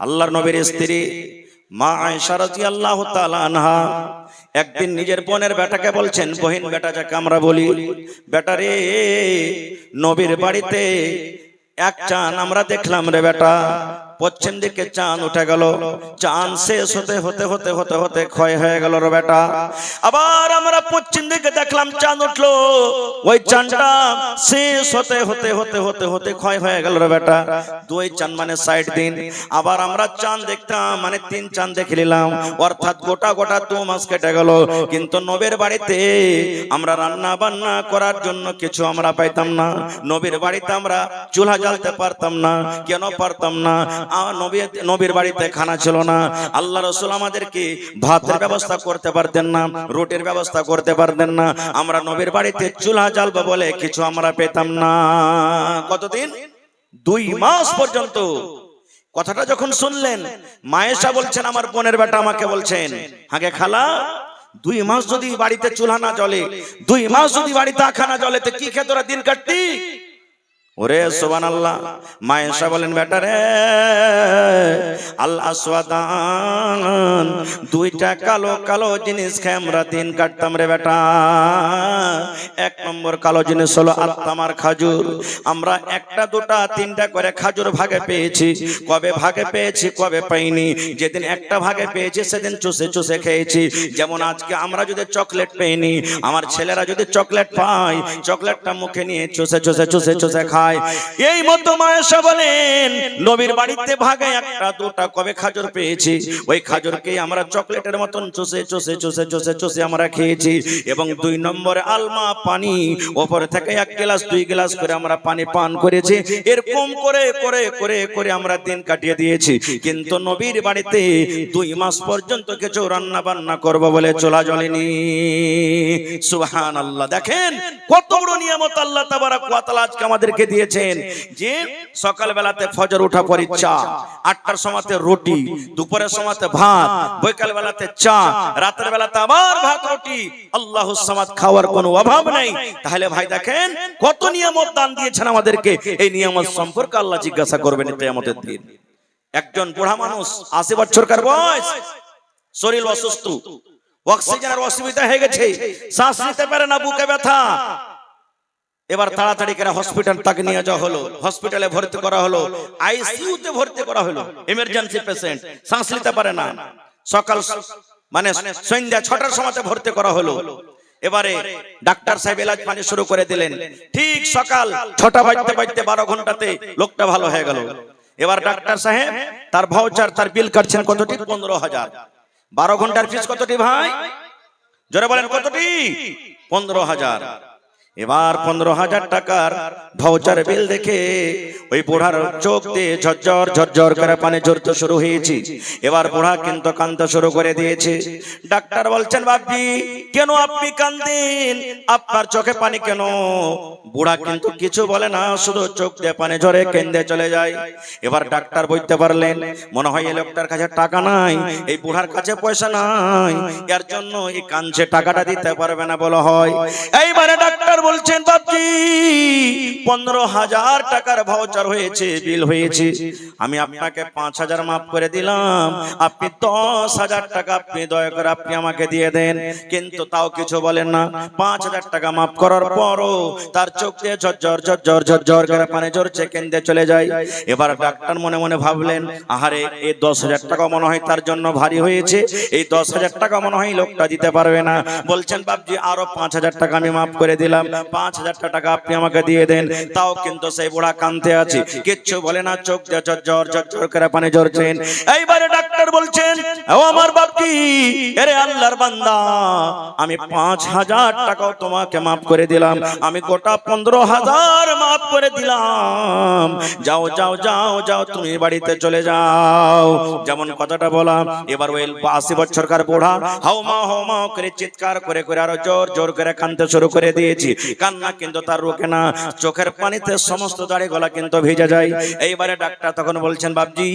আল্লাহর নবীর স্ত্রী মা আয়েশা রাদিয়াল্লাহু তাআলা আনহা একদিন নিজের বোনের বেটাকে বলছেন, বহিন বেটা যাকে আমরা বলি, বেটা রে, নবীর বাড়িতে এক চাঁদ আমরা দেখলাম রে বেটা। পশ্চিম দিকে চাঁদ উঠে গেল, চাঁদ শেষ হতে হতে হতে হতে হতে ক্ষয় হয়ে গেল রে বেটা। আবার আমরা পশ্চিম দিকে দেখলাম চাঁদ উঠলো, ওই চাঁদটা শেষ হতে হতে হতে হতে হতে ক্ষয় হয়ে গেল রে বেটা। দুই চাঁদ মানে 60 দিন। আবার আমরা চাঁদ দেখতাম মানে 3 চাঁদ দেখে নিলাম, অর্থাৎ গোটা গোটা 2 মাস কেটে গেল। কিন্তু নবীর বাড়িতে আমরা রান্না বান্না করার জন্য কিছু আমরা পাইতাম না। নবীর বাড়িতে আমরা চুলা জ্বালতে পারতাম না। কেন পারতাম না? নবীর বাড়িতে খানা ছিল না। আল্লাহ রাসূল আমাদেরকে ভাতের ব্যবস্থা করতে পারতেন না, রুটির ব্যবস্থা করতে পারতেন না। আমরা নবীর বাড়িতে চুলা জ্বালবো বলে কিছু আমরা পেতাম না। কতদিন? 2 মাস পর্যন্ত। কথাটা যখন শুনলেন, মায়েশা বলছেন, আমার বোনের বেটা আমাকে বলছেন, আগে খালা 2 মাস যদি বাড়িতে চুলা না জ্বলে, 2 মাস যদি বাড়িতে আখা না জ্বলে, তো কি খেয়ে তোরা দিন কাটতি? ওরে সুবহানাল্লাহ। মায়েশা বলেন, বেটা রে, আল আসওয়াদান, 2টা কালো কালো জিনিস খেয়ে আমরা দিন কাটতাম রে বেটা। 1 নম্বর কালো জিনিস হলো আত্মামার খাজুর। আমরা 1টা 2টা 3টা করে খাজুর ভাগে পেয়েছি। কবে ভাগে পেয়েছি, কবে পাইনি। যেদিন 1টা ভাগে পেয়েছি সেদিন চুষে চুষে খেয়েছি। যেমন আজকে আমরা যদি চকলেট পেইনি, আমার ছেলেরা যদি চকলেট পায়, চকলেটটা মুখে নিয়ে চুষে চুষে চুষে চুষে খায়। এই মতো মায়েশা বলেন, নবীর বাড়িতে ভাগে 1টা 2টা কবে খাজুর পেয়েছি, ওই খাজুরকে আমরা চকলেটের মতন চুষে চুষে চুষে চুষে চুষে আমরা খেয়েছি। এবং 2 নম্বরে আলমা পানি, উপরে থেকে 1 গ্লাস 2 গ্লাস করে আমরা পানি পান করেছি। এরকম করে করে করে করে আমরা দিন কাটিয়ে দিয়েছি। কিন্তু নবীর বাড়িতে 2 মাস পর্যন্ত কিছু রান্না বান্না করব বলে চলা জ্বলেনি। সুবহানাল্লাহ। দেখেন কত বড় নিয়ামত আল্লাহ তাবারাক ওয়া তাআলা আজকে আমাদেরকে দিয়েছেন। যে সকাল বেলাতে ফজর ওঠা পরে চা, 8টার সময়তে রুটি, দুপুরের সময়তে ভাত, বিকাল বেলাতে চা, রাতের বেলাতে আবার ভাত রুটি। আল্লাহুস সামাদ, খাওয়ার কোনো অভাব নেই। তাহলে ভাই দেখেন কত নিয়ামত দান দিয়েছেন আমাদেরকে। এই নিয়ামত সম্পর্কে আল্লাহ জিজ্ঞাসা করবেন কিয়ামতের দিন। একজন বুড়া মানুষ 80 বছরকার বয়স, শরীর অসুস্থ, অক্সিজেনের অসুবিধা হয়ে গেছে, শ্বাস নিতে পারে না, বুকে ব্যথা। এবার তাড়াতাড়ি করে হসপিটাল তাকে নিয়ে যাওয়া হলো, হসপিটালে ভর্তি করা হলো, আইসিইউতে ভর্তি করা হলো। এমার্জেন্সি পেশেন্ট, শ্বাস নিতে পারে না। সকাল মানে সন্ধ্যা 6টার সময়তে ভর্তি করা হলো। এবারে ডাক্তার সাহেব এলাজ পানি শুরু করে দিলেন। ঠিক সকাল 6টা বাজতে বাজতে 12 ঘন্টাতে লোকটা ভালো হয়ে গেল। এবার ডাক্তার সাহেব তার ভাউচার, তার বিল কাটছেন কতটি? 15,000। 12 ঘন্টার ফিস কতটি ভাই? জোরে বলেন কতটি? 15,000। এবার 15,000 টাকার ভাউচার বিল দেখে ওই বুড়ার চোখ দিয়ে ঝরঝর ঝরঝর করে পানি ঝরতে শুরু হয়েছে। এবার বুড়া কিন্তু কাঁদতে শুরু করে দিয়েছে। ডাক্তার বলছেন, বাপজি কেন আপনি কাঁদেন? আপনার চোখে পানি কেন? বুড়া কিন্তু কিছু বলে না, শুধু চোখ দিয়ে পানি ঝরে কেঁদে চলে যায়। এবার ডাক্তার বুঝতে পারলেন, মনে হয় এই লোকটার কাছে টাকা নাই, এই বুড়ার কাছে পয়সা নাই, এর জন্য এই কাঁদছে, টাকাটা দিতে পারবে না বলা হয়। এইবারে ডাক্তার বলছেন, বাপজি 15,000 টাকার ভাউচার হয়েছে, বিল হয়েছে, আমি আপনাকে 5,000 মাফ করে দিলাম, আপনি 10,000 টাকা আপনি দয়া করে আপনি আমাকে দিয়ে দেন। কিন্তু তাও কিছু বলেন না। 5,000 টাকা মাফ করার পরও তার চোখ দিয়ে ঝরঝর ঝরঝর ঝরঝর করে পানি ঝরছে, কেঁদে চলে যায়। এবার ডাক্তার মনে মনে ভাবলেন, আহারে এই 10,000 টাকা মনে হয় তার জন্য ভারী হয়েছে, এই 10,000 টাকা মনে হয় লোকটা দিতে পারবে না। বলছেন, বাপজি আরো 5,000 টাকা আমি মাফ করে দিলাম, 5,000 টাকা আপনি আমাকে দিয়ে দেন। তাও কিন্তু সেই বুড়া কাঁদতে আছে, কিচ্ছু বলে না, চোখ দিয়ে ঝরঝর ঝরঝর করে পানি ঝরছেন। এইবারে ডাক্তার বলছেন, ও আমার বাপজি, আরে আল্লাহর বান্দা, আমি 5,000 টাকাও তোমাকে মাফ করে দিলাম, আমি গোটা 15,000 মাফ করে দিলাম। যাও যাও যাও যাও, তুমি বাড়িতে চলে যাও। যেমন কথাটা বলা। এবার ওই 80 বছরকার বুড়া হাউমা হাউমা করে চিৎকার করে করে আরো জোর জোর করে কাঁদতে শুরু করে দিয়েছি। কান্না কিন্তু তার রোকে না, চোখের পানিতে সমস্ত দাড়ি গলা কিন্তু ভিজে যায়। এইবারে ডাক্তার তখন বলছেন, বাপজি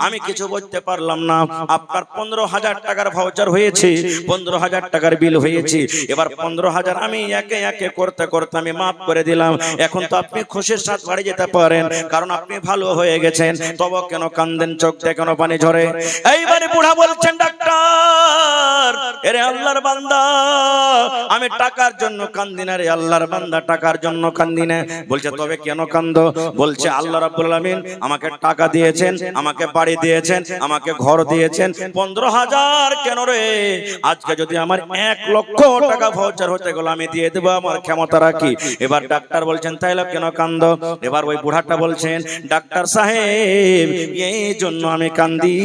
আমি কিছু বুঝতে পারলাম না, আপনার 15,000 টাকার ভাউচার হয়েছে, 15,000 টাকার বিল হয়েছে। এবার 15,000 আমি একে একে করতে করতে আমি মাফ করে দিলাম। এখন তো আপনি খুশির সাথে বাড়ি যেতে পারেন, কারণ আপনি ভালো হয়ে গেছেন। তবে কেন কান্দেন, চোখ থেকে কেন পানি ঝরে? এইবারে বুড়া বলছেন, ডাক্তার এরে আল্লাহর বান্দা, আমি টাকার জন্য কান্দি না রে আল্লাহর বান্দা, টাকার জন্য কান্দি না। বলছে তবে কেন কান্দো? বলছে আল্লাহ রাব্বুল আলামিন আমাকে টাকা দিয়েছেন, আমাকে বাড়ি দিয়েছেন, আমাকে ঘর দিয়েছেন। 15,000 কেন রে? আজকে যদি আমার 1 লক্ষ টাকা ভাউচার হতে গেল আমি দিয়ে দেবো, আমার ক্ষমতা রাখি। এবার ডাক্তার বলছেন তাইলে কেন কান্দো? এবার ওই বুড়াটা বলছেন, ডাক্তার সাহেব এই জন্য আমি কান্দি,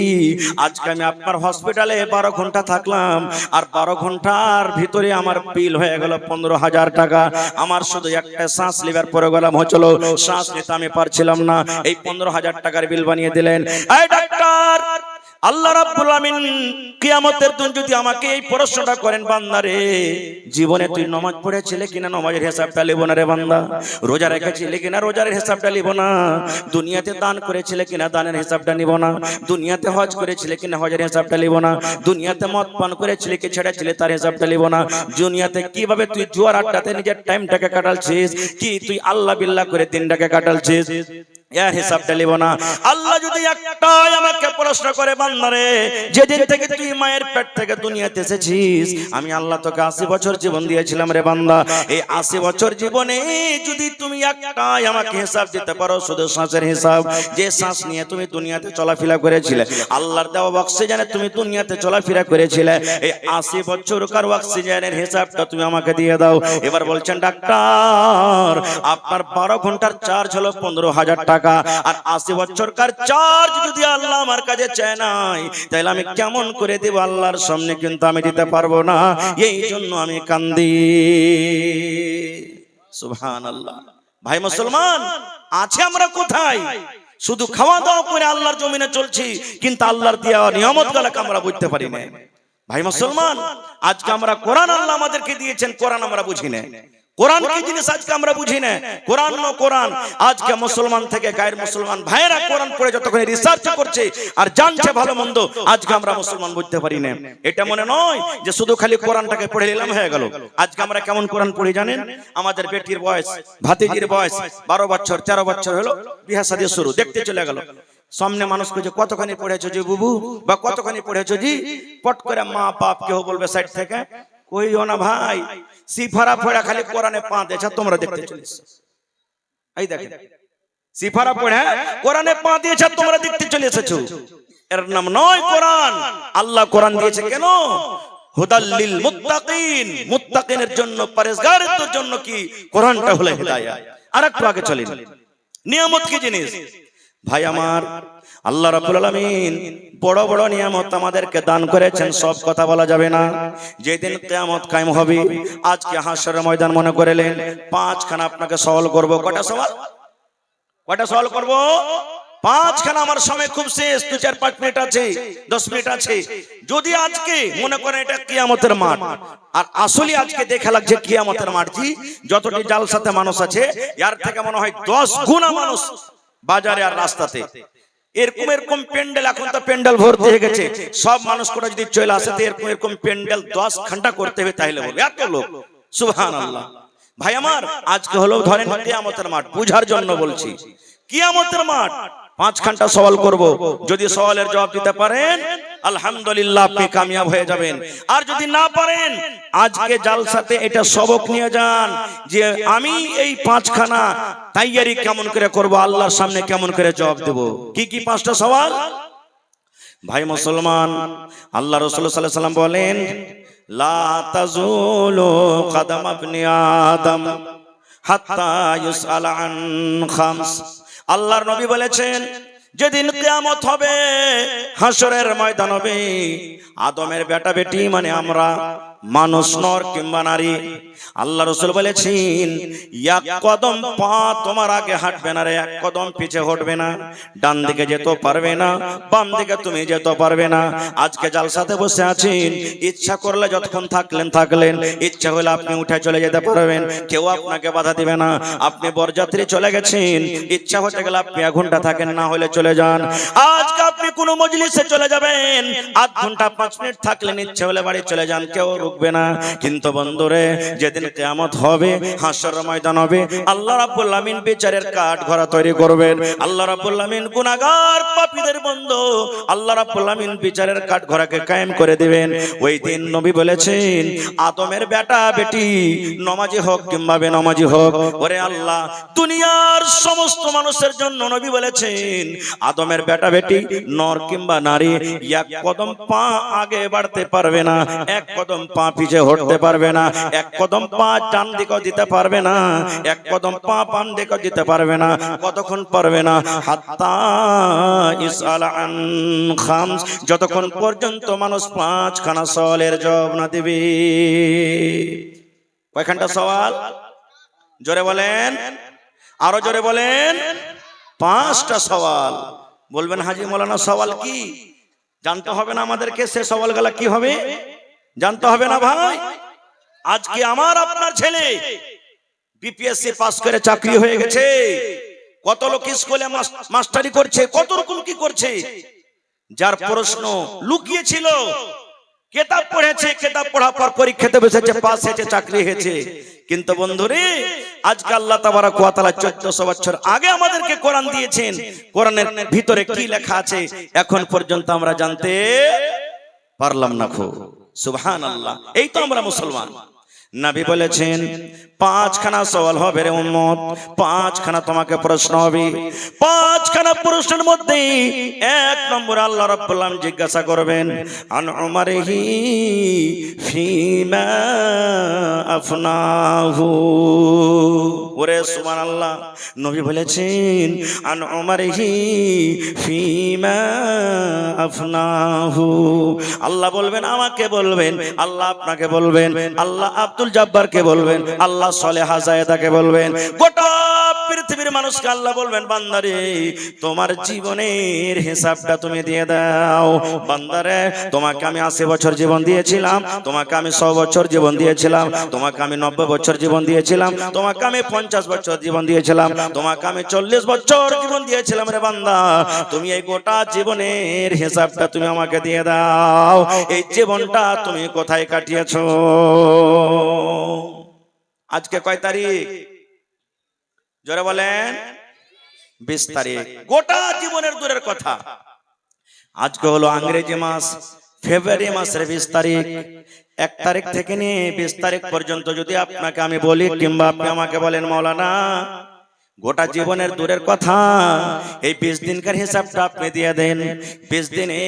আজকে আমি আপনার হসপিটালে 12 ঘন্টা থাকলাম, আর 12 ঘন্টার ভিতরে আমার বিল হয়ে গেল 15,000 টাকা। আমার শুধু একটা শ্বাস লিবার পরে গেলাম হচ্ছিল, শ্বাস নিতে আমি পারছিলাম না, এই 15,000 টাকার বিল বানিয়ে দিলেন। এই ডাক্তার, আল্লাহ রাব্বুল আমিন কিয়ামতের দিন যদি আমাকে এই প্রশ্নটা করেন, বান্দারে জীবনে তুই নামাজ পড়েছিলে কিনা, নামাজের হিসাবটা লিব না রে বান্দা। রোজা রেখেছিলে কিনা, রোজার হিসাবটা লিব না। দুনিয়াতে দান করেছিলে কিনা, দানের হিসাবটা নিব না। দুনিয়াতে হজ করেছিলে কিনা, হজের হিসাবটা লিব না। দুনিয়াতে মদ পান করেছিলে কি ছেড়েছিলে, তার হিসাবটা লিব না। দুনিয়াতে কিভাবে তুই জুয়ার আড্ডাতে নিজের টাইমটাকে কাটালছিস, কি তুই আল্লাহ বিল্লাহ করে দিনটাকে কাটালছিস, এর হিসাবটা লিব না। আল্লাহ যদি একটাই আমাকে প্রশ্ন করে, বান্দারে যেদিন থেকে তুই মায়ের পেট থেকে দুনিয়াতে এসেছিস, আমি আল্লাহ তোকে 80 বছর জীবন দিয়েছিলাম রে বান্দা, এই 80 বছর জীবনে যদি তুমি একটাই আমাকে হিসাব দিতে পারো, শুধু শ্বাসের হিসাব, যে শ্বাস নিয়ে তুমি দুনিয়াতে চলাফেরা করেছিলে, আল্লাহর দেওয়া অক্সিজেনে তুমি দুনিয়াতে চলাফেরা করেছিলে, এই 80 বছরকার অক্সিজেনের হিসাবটা তুমি আমাকে দিয়ে দাও। এবার বলছেন ডাক্তার আপনার 12 ঘন্টার চার্জ হলো 15,000 টাকা, আর 80 বছরকার চার্জ যদি আল্লাহ আমার কাছে চায় নাই, তাহলে আমি কেমন করে দেব? আল্লাহর সামনে কিন্তু আমি দিতে পারবো না, এই জন্য আমি কান্দি। সুবহানাল্লাহ। ভাই মুসলমান, আছে আমরা কোথায়? শুধু খাওয়া দাওয়া করে আল্লাহর জমিনে চলছি, কিন্তু আল্লাহর দেওয়া নিয়ামতগুলোকে আমরা বুঝতে পারি না। ভাই মুসলমান, আজকে আমরা কোরআন আল্লাহ আমাদেরকে দিয়েছেন, কোরআন আমরা বুঝি না। কোরআন কি জিনিস আজকে আমরা বুঝি না। কোরআন নো কোরআন, আজকে মুসলমান থেকে গায়ের মুসলমান ভাইরা কোরআন পড়ে যতক্ষণ রিসার্চ করছে আর জানছে ভালো মন্দ, আজকে আমরা মুসলমান বুঝতে পারি না। এটা মনে নয় যে শুধু খালি কোরআনটাকে পড়ে নিলাম হয়ে গেল। আজকে আমরা কেমন কোরআন পড়ি জানেন? আমাদের বেটির বয়স, ভাতিজির বয়স 12 বছর 13 বছর হলো, বিয়ে শাদী শুরু, দেখতে চলে গেল। সামনে মানুষ কইছে কতখানি পড়েছো জি বুবু, বা কতখানি পড়েছো জি, পট করে মা বাপ কেউ বলবে সাইড থেকে, কইও না ভাই, সিফারা পড়া খালি কোরআনে পা দিয়েছে, তোমরা দেখতে চলেছো। এই দেখেন, সিফারা পড়া কোরআনে পা দিয়েছে, তোমরা দেখতে চলে এসেছো। এর নাম নয় কোরআন। আল্লাহ কোরআন দিয়েছে কেন? হুদাল্লিল মুত্তাকিন, মুত্তাকিনের জন্য, পরহেজগারদের জন্য কি কোরআনটা হলো হিদায়াত। আরেকটু আগে চলেন, নিয়ামত কি জিনিস? ভাই আমার, আল্লাহ রাব্বুল আলামিন বড় বড় নিয়ামত আমাদেরকে দান করেছেন, সব কথা বলা যাবে না। যেদিন কিয়ামত কায়েম হবে, আজকে হাশরের ময়দান মনে করেলেন, 5খানা আপনাকে সওয়াল করব। কয়টা সওয়াল? কয়টা সওয়াল করব? 5খানা। আমার সময় খুব শেষ, 2-4-5 মিনিট আছে, 10 মিনিট আছে। যদি আজকে মনে করেন এটা কিয়ামতের মাঠ, আর আসলে আজকে দেখা লাগছে কিয়ামতের মাঠ, জি যতটি জালসাতে মানুষ আছে, এর থেকে মনে হয় 10 গুণা মানুষ বাজারে আর রাস্তাতে। এরকম এরকম প্যান্ডেল, এখন তো প্যান্ডেল ভর্তি হয়ে গেছে, সব মানুষ কোটা যদি চলে আসে তো এরকম এরকম প্যান্ডেল 10 ঘন্টা করতে হবে, তাইলে বলবে এত লোক। সুবহানাল্লাহ। ভাই আমার, আজকে হলো ধরেন কিয়ামতের মাঠ, বুঝার জন্য বলছি। কিয়ামতের মাঠ 5 ঘন্টা সওয়াল করব, যদি সওয়ালের জবাব দিতে পারেন আলহামদুলিল্লাহ আপনি কামিয়াব হয়ে যাবেন। আর যদি না পারেন, আজকে জালসাতে এটা সবক নিয়ে যান যে আমি এই 5খানা তৈয়ারি কেমন করে করব, আল্লাহর সামনে কেমন করে জবাব দেব। কি কি 5টা সওয়াল? ভাই মুসলমান, আল্লাহ রাসূল সাল্লাল্লাহু আলাইহি ওয়াসাল্লাম বলেন, লা তাজুলু কদম ইবনি আদম হাত্তা ইউসআল আন খামস। আল্লাহর নবী বলেছেন, যেদিন কিয়ামত হবে, হাসরের ময়দান হবে, আদমের বেটা বেটি মানে আমরা, মানুষ নর কিংবা নারী, আল্লাহ রাসূল বলেছেন এক কদম পা তোমার আগে হাঁটবে না রে, এক কদম পিছে হটবে না, ডান দিকে যেতে পারবে না, বাম দিকে তুমি যেতে পারবে না। আজকে জালসাতে বসে আছেন, ইচ্ছা করলে যতক্ষণ থাকলেন, ইচ্ছা হলে আপনি উঠে চলে যেতে পারবেন, কেউ আপনাকে বাধা দিবে না। আপনি বরযাত্রী চলে গেছেন, ইচ্ছা হতে গেলে আপনি 1 ঘন্টা থাকেন, না হলে চলে যান। আজকে আপনি কোন মজলিসে চলে যাবেন, আধ ঘন্টা 5 মিনিট থাকলেন, ইচ্ছা হলে বাড়ি চলে যান, কেউ রুকবে না। কিন্তু বন্ধুরে, যেদিন কিয়ামত হবে, হাসরের ময়দান হবে, আল্লাহ রাব্বুল আমিন বিচারের কাঠগড়া তৈরি করবেন। আল্লাহ রাব্বুল আমিন গুনাহগার পাপীদের বন্ধু আল্লাহ রাব্বুল আমিন বিচারের কাঠগড়াকে কায়েম করে দিবেন। ওই দিন নবী বলেছেন, আদমের বেটা বেটি নামাজি হোক কিংবা বেনামাজি হোক, ওরে আল্লাহ দুনিয়ার সমস্ত মানুষের জন্য নবী বলেছেন, আদমের বেটা বেটি নর কিংবা নারী 1 কদম পা আগে বাড়তে পারবে না, 1 কদম পা পিছে হটতে পারবে না, 1 কদম পা ডান দিকে দিতে পারবে না, 1 কদম পা বাম দিকে দিতে পারবে না। কতক্ষণ পারবে না? হাত্তা ইসআল আন খামস, যতক্ষণ পর্যন্ত মানুষ 5খানা সওয়ালের জবাব না দিবে। কয়খানটা সওয়াল? জোরে বলেন, আরো জোরে বলেন। 5টা সওয়াল। বলবেন হাজী মাওলানা সওয়াল কি? জানতে হবে না আমাদেরকে, সে সওয়ালগুলো কি হবে জানতে হবে না ভাই? আজকে আমার আপনার ছেলে বিপিএসসি পাস করে চাকরি হয়ে গেছে, কত লোক স্কুলে মাস্টারি করছে, কত রকম কি করছে, যার প্রশ্ন লুকিয়ে ছিল, কিতাব পড়েছে, কিতাব পড়ার পর পরীক্ষাতে বসেছে, পাস হয়েছে, চাকরি হয়েছে। কিন্তু বন্ধুরে, আজকে আল্লাহ তাবারাক ওয়া তাআলা 1400 বছর আগে আমাদেরকে কোরআন দিয়েছেন, কোরআনের ভিতরে কি লেখা আছে এখন পর্যন্ত আমরা জানতে পারলাম না। সুবহানাল্লাহ। এই তো আমরা মুসলমান। নবী বলেছেন 5খানা সওয়াল হবে রে উম্মত, 5খানা তোমাকে প্রশ্ন হবে। 5খানা প্রশ্নের মধ্যে 1 নম্বর আল্লাহ রাব্বুল আলামিন জিজ্ঞাসা করবেন, আন উমারিহি ফিমা আফনাহু। ওরে সুবহানাল্লাহ, নবী বলেছেন আন উমারিহি ফিমা আফনাহু। আল্লাহ বলবেন, আমাকে বলবেন, আল্লাহ আপনাকে বলবেন, আল্লাহ আব্দুল জব্বারকে বলবেন, আল্লাহ সলেহা জায়েদাকে বলবেন, গোটা পৃথিবীর মানুষকে আল্লাহ বলবেন, বান্দারে তোমার জীবনের হিসাবটা তুমি দিয়ে দাও। বান্দারে তোমাকে আমি 80 বছর জীবন দিয়েছিলাম, তোমাকে আমি 100 বছর জীবন দিয়েছিলাম, তোমাকে আমি 90 বছর জীবন দিয়েছিলাম, তোমাকে আমি 50 বছর জীবন দিয়েছিলাম, তোমাকে আমি 40 বছর জীবন দিয়েছিলাম। রে বান্দা, তুমি এই গোটা জীবনের হিসাবটা তুমি আমাকে দিয়ে দাও। এই জীবনটা তুমি কোথায় কাটিয়েছো? আজকে কয় তারিখ? জোরে বলেন। 20 তারিখ। গোটা জীবনের দূরের কথা, আজকে হলো ইংরেজি মাস ফেব্রুয়ারি মাসের 20 তারিখ। 1 তারিখ থেকে নিয়ে 20 তারিখ পর্যন্ত যদি আপনাকে আমি বলি, কিংবা আপনি আমাকে বলেন মাওলানা গোটা জীবনের দূরের কথা, এই 20 দিনকার হিসাবটা আপনি দিয়ে দেন। 20 দিনে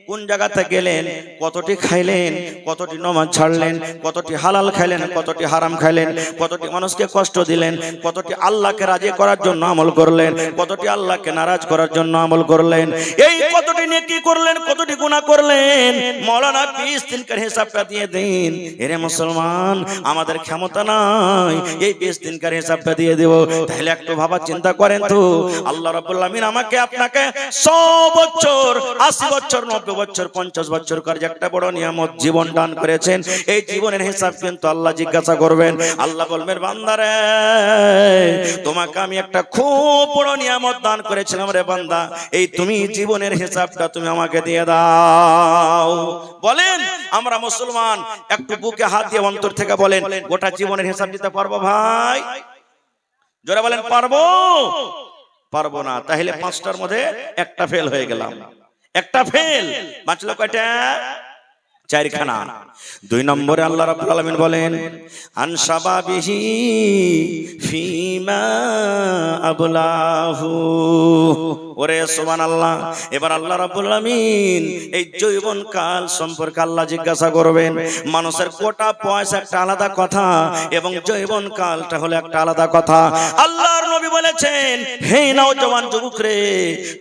কোন জায়গাতে গেলেন, কতটি খাইলেন, কতটি নামাজ ছাড়লেন, কতটি হালাল খাইলেন, কতটি হারাম খাইলেন, কতটি মানুষকে কষ্ট দিলেন, কতটি আল্লাহকে রাজি করার জন্য আমল করলেন, কতটি আল্লাহকে নারাজ করার জন্য আমল করলেন, এই কতটি নেকি করলেন, কতটি গুনাহ করলেন, মাওলানা 20 দিনকার হিসাবটা দিয়ে দিন। এরে মুসলমান, আমাদের ক্ষমতা নাই এই 20 দিনকার হিসাবটা দিয়ে দেব। তাহলে একটু ভাবা চিন্তা করেন তো, আল্লাহ রাব্বুল আমিন আমাকে আপনাকে 100 বছর, 80 বছর, 90 বছর, 50 বছর করে একটা বড় নিয়ামত জীবন দান করেছেন। এই জীবনের হিসাব কিন্তু আল্লাহ জিজ্ঞাসা করবেন। আল্লাহ বলবেন, বান্দারে তোমাকে আমি একটা খুব বড় নিয়ামত দান করেছিলাম রে বান্দা, এই তুমি জীবনের হিসাবটা তুমি আমাকে দিয়ে দাও। বলেন আমরা মুসলমান, একটু বুকে হাত দিয়ে অন্তর থেকে বলেন, গোটা জীবনের হিসাব দিতে পারবো ভাই? জোরে বলেন, পারবো? পারবো না। তাহলে 5টার মধ্যে একটা ফেল হয়ে গেলাম। একটা ফেল, বাঁচলো কয়টা? 4খানা। 2 নম্বরে আল্লাহ রাব্বুল আলামিন বলেন, আন শাবাবিহি ফিমা আবলাহু। ওরে সুবহানাল্লাহ। এবার আল্লাহ রাব্বুল আলামিন এই যৌবন কাল সম্পর্কে আল্লাহ জিজ্ঞাসা করবেন। মানুষের কোটা পয়সা একটা আলাদা কথা এবং যৌবন কালটা হলো একটা আলাদা কথা। আল্লাহর নবী বলেছেন, হে নওজওয়ান যুবক রে,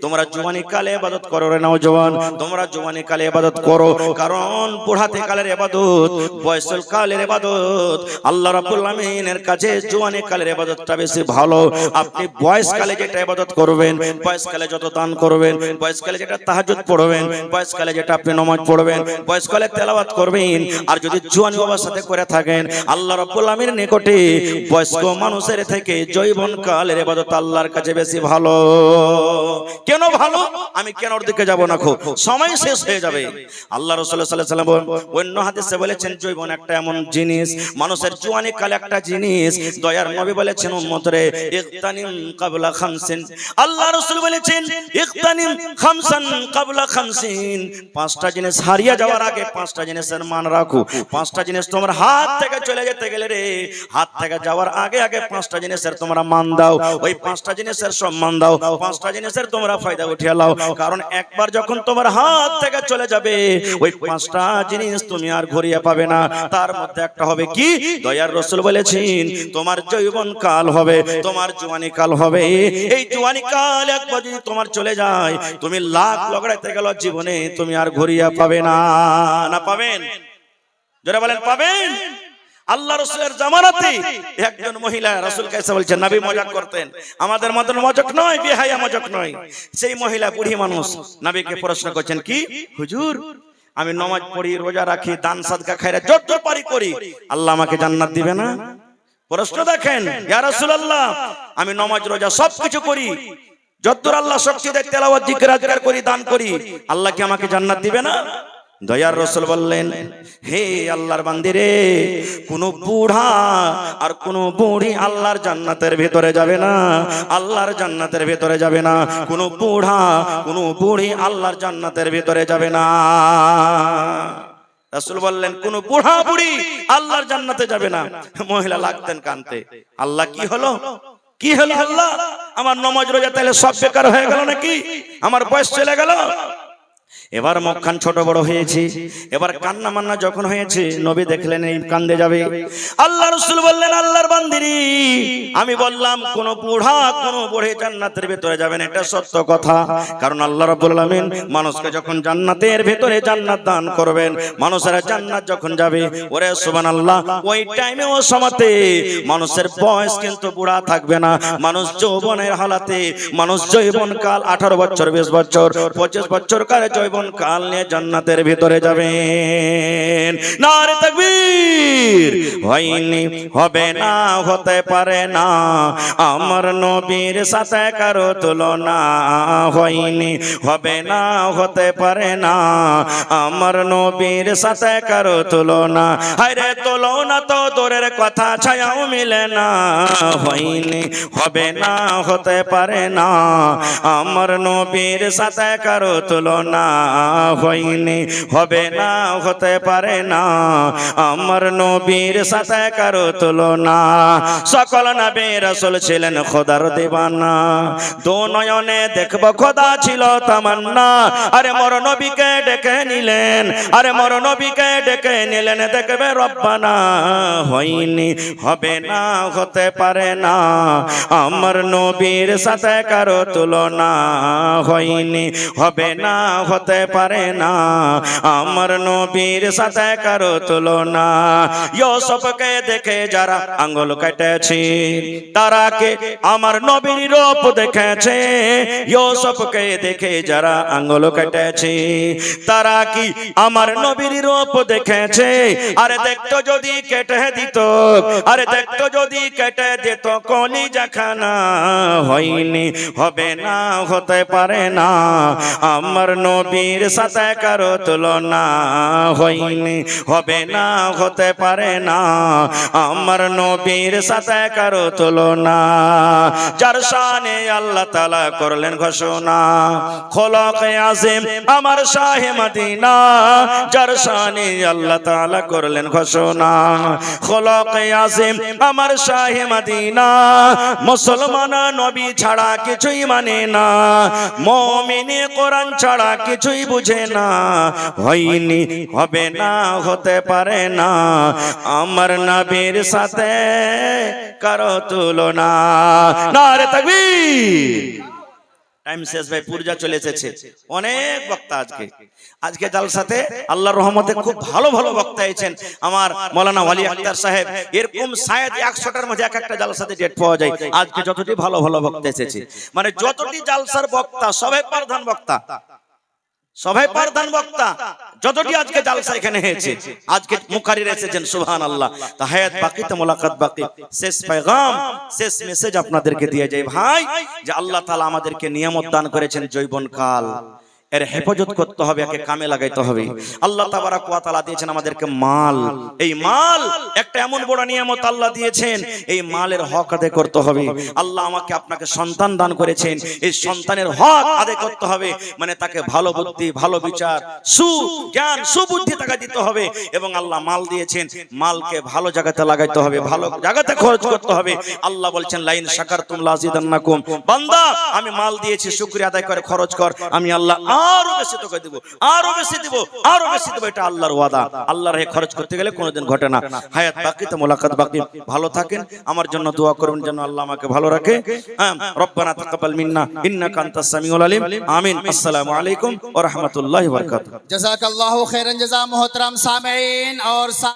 তোমরা জওয়ানি কালে ইবাদত করো রে নওজওয়ান, তোমরা জওয়ানি কালে ইবাদত করো, কারণ বুড়াতে কালের ইবাদত, বয়সল কালের ইবাদত আল্লাহ রাব্বুল আলামিনের কাছে জওয়ানি কালের ইবাদতটা বেশি ভালো। আপনি বয়সকালে যেটা ইবাদত করবেন, বয়সকালে যত দান করবেন, বয়সকালে যেটা তাহাজ্জুদ পড়বেন, বয়সকালে যেটা আপনি নামাজ পড়বেন, বয়সকালে তেলাওয়াত করবেন, আর যদি জওয়ানি অবস্থাতে করে থাকেন, আল্লাহ রাব্বুল আলামিনের নিকটে বয়স্ক মানুষের থেকে যৌবন কালের ইবাদত আল্লাহর কাছে বেশি ভালো। কেন ভালো? আমি কেন ওর দিকে যাব না, খুব সময় শেষ হয়ে যাবে। আল্লাহ রাসূল সাল্লাল্লাহু আলাইহি ওয়াসাল্লাম অন্য হাদিসে বলেছেন, যৌবন একটা এমন জিনিস, মানুষের জওয়ানি কাল একটা জিনিস। দয়ার নবী বলেছেন, উম্মতরে ইগতানিম ক্বাবলা খামসিন। আল্লাহ রাসূল বলেছেন, ইগতানিম খামসান ক্বাবলা খামসিন। পাঁচটা জিনিস হারিয়ে যাওয়ার আগে পাঁচটা জিনিসের মান রাখো। পাঁচটা জিনিস তোমার হাত থেকে চলে যেতে গেলে রে, হাত থেকে যাওয়ার আগে আগে পাঁচটা জিনিসের তোমরা মান দাও, ওই পাঁচটা জিনিসের সম্মান দাও, পাঁচটা জিনিসের তোমরা ফায়দা উঠিয়ে নাও। কারণ একবার যখন তোমার হাত থেকে চলে যাবে, ওই পাঁচটা জিনিস তুমি আর ঘুরিয়ে পাবে না। তার মধ্যে একটা হবে কি? দয়ার রাসূল বলেছেন, তোমার যৌবন কাল হবে, তোমার জওয়ানি কাল হবে। এই জওয়ানি কাল একবার যদি তোমার চলে যায়, তুমি লাখ লগড়াইতে গেল জীবনে তুমি আর ঘুরিয়ে পাবে না। না পাবেন? যারা বলেন পাবেন। আল্লাহ রাসূলের জামানাতে একজন মহিলা রাসূল কাছে বলছেন, নবী মজাক করতেন, আমাদের মতন মজাক নয়, বেহায়া মজাক নয়। সেই মহিলা বুড়ি মানুষ নবীকে প্রশ্ন করছেন, কি হুজুর, আমি নামাজ পড়ি, রোজা রাখি, দান সাদকা খায়রাত যত পারি করি, আল্লাহ আমাকে জান্নাত দিবে না? প্রশ্ন দেখেন, ইয়া রাসূলুল্লাহ, আমি নামাজ রোজা সবকিছু করি, যতদূর আল্লাহ শক্তি দেয় তেলাওয়াত জিকির আজকার করি, দান করি, আল্লাহ কি আমাকে জান্নাত দিবে না? দয়ার রাসূল বললেন, হে আল্লাহর বান্দিরে, কোন বুড়া আর কোন বুড়ি আল্লাহর জান্নাতের ভিতরে যাবে না, আল্লাহর জান্নাতের ভিতরে যাবে না। কোন বুড়া কোন বুড়ি আল্লাহর জান্নাতের ভিতরে যাবে না। রাসূল বললেন, কোন বুড়া বুড়ি আল্লাহর জান্নাতে যাবে না। মহিলা লাগতেন কানতে, আল্লাহ কি হলো, কি হলো আল্লাহ? আমার নামাজ রোজা তাহলে সব বেকার হয়ে গেল নাকি? আমার বয়স চলে গেল? এবার মুখখান ছোট বড় হয়েছে, এবার কান্না মান্না যখন হয়েছে, নবী দেখলেন এই কান্দে যাবে। আল্লাহ রাসূল বললেন, আল্লাহর বান্দিরি, আমি বললাম কোন বুড়া কোন বুড়ি জান্নাতের ভিতরে যাবেন, এটা সত্য কথা। কারণ আল্লাহ রাব্বুল আলামিন মানুষকে যখন জান্নাতের ভিতরে জান্নাত দান করবেন, মানুষেরা জান্নাত যখন যাবে, ওরে সুবহানাল্লাহ, ওই টাইমে ও সময়তে মানুষের বয়স কিন্তু বুড়া থাকবে না। মানুষ যৌবনের হালাতে, মানুষ যৌবন কাল 18 বছর, 20 বছর, 25 বছর কালে যৌবন কাল নিয়ে জান্নাতের ভিতরে যাবেন। নারে তাকবীর! হয়নি, হবে না, হতে পারে না, আমার নবীর সাথে কারো তুলনা। হয়নি, হবে না, হতে পারে না, আমার নবীর সাথে কারো তুলনা। আরে তুলনা তো দূরের কথা, ছায়াও মিলে না। হয়নি, হবে না, হতে পারে না, আমার নবীর সাথে কারো তুলনা। হয়নি, হবে না, হতে পারে না, আমার নবীর সাথে কারো তুলনা। সকল নবী রাসূল ছিলেন খোদার দিওয়ানা, দো নয়নে দেখব খোদা ছিল তামান্না। আরে মোর নবীকে ডেকে নিলেন, আরে মোর নবীকে ডেকে নিলেন, দেখবে রব্বানা। হয়নি, হবে না, হতে পারে না, আমার নবীর সাথে কারো তুলনা। হয়নি, হবে না, হতে পারে না, আমার নবীর সাথে কারো তুলনা। ইউসুফকে দেখে যারা আঙ্গুল কেটেছে, তারা কে আমার নবীর রূপ দেখেছে। ইউসুফকে দেখে যারা আঙ্গুল কেটেছে, তারা কি আমার নবীর রূপ দেখেছে? আরে দেখতো যদি কেটে দিত, আরে দেখতো যদি কেটে দিত কলিজাখানা। হয়নি, হবে না, হতে পারে না, আমার নবী নবীর সাথে কারো তুলনা হয়নি, হবে না, হতে পারে না আমার নবীর সাথে কারো তুলনা। যার শানে আল্লাহ তাআলা করলেন ঘোষণা, খোলকে আযীম আমার শাহে মদিনা। যার শানে আল্লাহ তাআলা করলেন ঘোষণা, খোলকে আযীম আমার শাহে মদিনা। মুসলমান নবী ছাড়া কিছুই মানে না, মুমিন কোরআন ছাড়া কিছুই বুঝে না। হয়নি, হবে না, হতে পারে না আমার নবীর সাথে কারো তুলনা। নারে তাকবীর। টাইম শেষ ভাই, পূজা চলে এসেছে, অনেক বক্তা আজকে জালসাতে আল্লাহর রহমতে খুব ভালো ভালো বক্তা আছেন। আমার মাওলানা ওয়ালি আখতার সাহেব, এরকম শায়দ 100টার মধ্যে একটা জালসাতে ডেট পাওয়া যায়। আজকে যতটি ভালো ভালো বক্তা এসেছে, মানে যতটি জালসার বক্তা সবাই প্রধান বক্তা, সবাই প্রধান বক্তা, যতটি আজকে জালসা এখানে হয়েছে। আজকে মুকারির এসেছেন, সুবহানাল্লাহ। তা হায়াত বাকি, তো মোলাকাত বাকি। শেষ পেগাম, শেষ মেসেজ আপনাদেরকে দিয়ে যায় ভাই, যে আল্লাহ তাআলা আমাদেরকে নিয়ামত দান করেছেন যৌবন কাল, এর হেফাজত করতে হবে, একে কামে লাগাইতে হবে। আল্লাহ তাবারাক ওয়া তাআলা দিয়েছেন আমাদেরকে মাল, এই মাল একটা এমন বড় নিয়ামত আল্লাহ দিয়েছেন, এই মালের হক আদায় করতে হবে। আল্লাহ আমাকে আপনাকে সন্তান দান করেছেন, এই সন্তানের হক আদায় করতে হবে, মানে তাকে ভালো বুদ্ধি, ভালো বিচার, সুজ্ঞান, সুবুদ্ধি তাকে দিতে হবে। এবং আল্লাহ মাল দিয়েছেন, মালকে ভালো জায়গাতে লাগাইতে হবে, ভালো জায়গাতে খরচ করতে হবে। আল্লাহ বলছেন লাইন শাকারতুম লাযিদান্নাকুম, বান্দা আমি মাল দিয়েছি, শুকরিয়া আদায় করে খরচ কর, আমি আল্লাহ আরো বেশি তোকে দেব, আরো বেশি দেব, আরো বেশি দেব। এটা আল্লাহর ওয়াদা। আল্লাহর রাহে খরচ করতে গেলে কোনোদিন ঘটে না। হায়াত বাকি, তো মোলাকাত বাকি। ভালো থাকেন, আমার জন্য দোয়া করবেন যেন আল্লাহ আমাকে ভালো রাখে। রব্বানা তাকাব্বাল মিন্না ইন্নাকা আনতাস সামিউল আলিম। আমিন। আসসালামু আলাইকুম ওয়া রাহমাতুল্লাহি ওয়া বারাকাতুহু। जज़ाकल्लाहु खैरन जज़ा मोहतरम सामीईन और